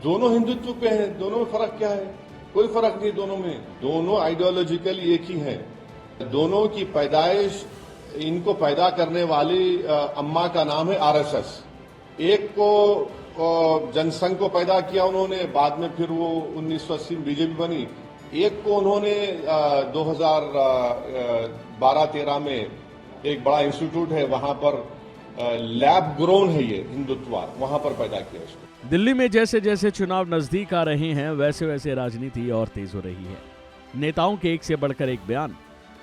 दोनों हिंदुत्व पे हैं, दोनों में फर्क क्या है? कोई फर्क नहीं दोनों में, दोनों आइडियोलॉजिकली एक ही हैं। दोनों की पैदाइश, इनको पैदा करने वाली अम्मा का नाम है आरएसएस। एक को जनसंघ को पैदा किया उन्होंने, बाद में फिर वो 1980 में बीजेपी बनी। एक को उन्होंने 2012-13 में एक बड़ा इंस्टीट्यूट है, वहां पर लैब ग्रोन है ये हिंदुत्ववाद, वहां पर पैदा किया इसको। दिल्ली में जैसे जैसे चुनाव नजदीक आ रहे हैं वैसे वैसे राजनीति और तेज हो रही है। नेताओं के एक से बढ़कर एक बयान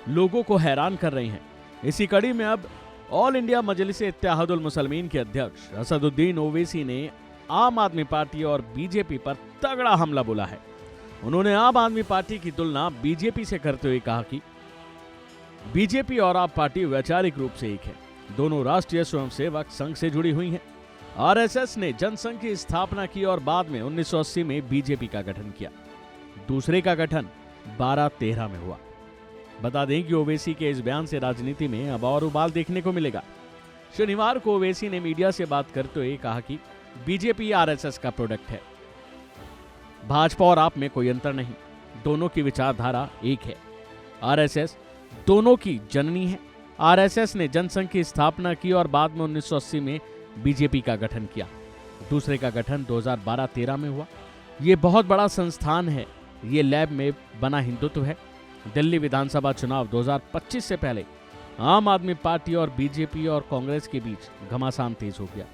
लोगों को हैरान कर रहे हैं। इसी कड़ी में अब ऑल इंडिया मजलिस इत्तेहादुल मुसलमीन के अध्यक्ष असदुद्दीन ओवैसी ने आम आदमी पार्टी और बीजेपी पर तगड़ा हमला बोला है। उन्होंने आम आदमी पार्टी की तुलना बीजेपी से करते हुए कहा कि बीजेपी और आप पार्टी वैचारिक रूप से एक है, दोनों राष्ट्रीय स्वयंसेवक संघ से जुड़ी हुई हैं। आरएसएस ने जनसंघ की स्थापना की और बाद में 1980 में बीजेपी का गठन किया। दूसरे का गठन 12-13 में हुआ। बता दें कि ओवैसी के इस बयान से राजनीति में अब और उबाल देखने को मिलेगा। शनिवार को ओवैसी ने मीडिया से बात करते हुए कहा कि बीजेपी आरएसएस का प्रोडक्ट है, भाजपा और आप में कोई अंतर नहीं, दोनों की विचारधारा एक है। आरएसएस दोनों की जननी है। आरएसएस ने जनसंघ की स्थापना की और बाद में 1980 में बीजेपी का गठन किया। दूसरे का गठन 2012-13 में हुआ। ये बहुत बड़ा संस्थान है, ये लैब में बना हिंदुत्व है। दिल्ली विधानसभा चुनाव 2025 से पहले आम आदमी पार्टी और बीजेपी और कांग्रेस के बीच घमासान तेज हो गया।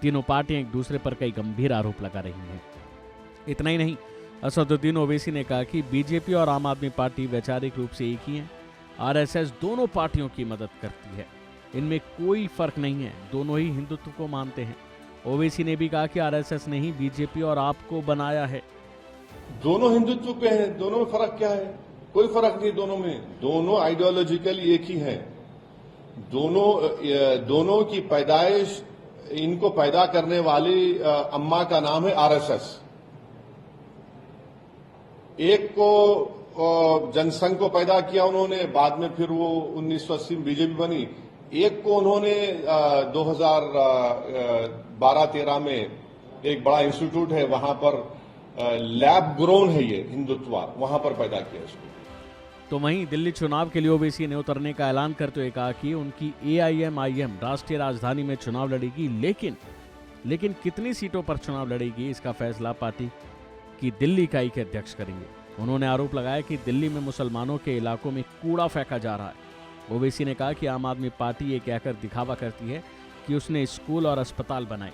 तीनों पार्टियां एक दूसरे पर कई गंभीर आरोप लगा रही हैं। इतना ही नहीं, असदुद्दीन ओवैसी ने कहा कि बीजेपी और आम आदमी पार्टी वैचारिक रूप से एक ही हैं। आरएसएस दोनों पार्टियों की मदद करती है, इनमें कोई फर्क नहीं है, दोनों ही हिंदुत्व को मानते हैं। ओवैसी ने भी कहा कि आरएसएस ने ही बीजेपी और आप को बनाया है। दोनों हिंदुत्व पे हैं, दोनों में फर्क क्या है? कोई फर्क नहीं दोनों में, दोनों आइडियोलॉजिकली एक ही हैं। दोनों की पैदाइश, इनको पैदा करने वाली अम्मा का नाम है आरएसएस। एक को जनसंघ को पैदा किया उन्होंने, बाद में फिर वो 1980 में बीजेपी बनी। एक को उन्होंने 2012-13 में एक बड़ा इंस्टीट्यूट है, वहां पर लैब ग्रोन है ये हिंदुत्ववाद, वहां पर पैदा किया इसको। तो वहीं दिल्ली चुनाव के लिए ओवैसी ने उतरने का ऐलान करते हुए कहा कि उनकी एआईएमआईएम राष्ट्रीय राजधानी में चुनाव लड़ेगी, लेकिन कितनी सीटों पर चुनाव लड़ेगी इसका फैसला पार्टी की दिल्ली इकाई के अध्यक्ष करेंगे। उन्होंने आरोप लगाया कि दिल्ली में मुसलमानों के इलाकों में कूड़ा फेंका जा रहा है। ओवैसी ने कहा कि आम आदमी पार्टी ये कहकर दिखावा करती है कि उसने स्कूल और अस्पताल बनाए,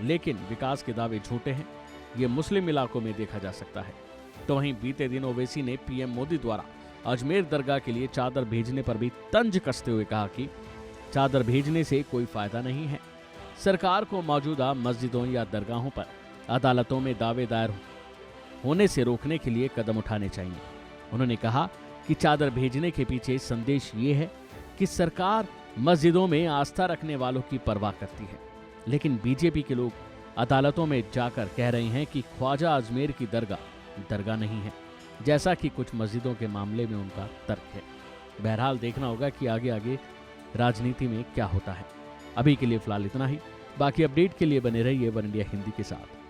लेकिन विकास के दावे झूठे हैं। ये मुस्लिम इलाकों में देखा जा सकता है। तो वहीं बीते दिन ओवैसी ने पीएम मोदी द्वारा अजमेर दरगाह के लिए चादर भेजने पर भी तंज कसते हुए कहा कि चादर भेजने से कोई फायदा नहीं है। सरकार को मौजूदा मस्जिदों या दरगाहों पर अदालतों में दावे दायर होने से रोकने के लिए कदम उठाने चाहिए। उन्होंने कहा कि चादर भेजने के पीछे संदेश ये है कि सरकार मस्जिदों में आस्था रखने वालों की परवाह करती है, लेकिन बीजेपी के लोग अदालतों में जाकर कह रहे हैं कि ख्वाजा अजमेर की दरगाह नहीं है, जैसा कि कुछ मस्जिदों के मामले में उनका तर्क है। बहरहाल देखना होगा कि आगे राजनीति में क्या होता है। अभी के लिए फिलहाल इतना ही। बाकी अपडेट के लिए बने रहिए वन इंडिया हिंदी के साथ।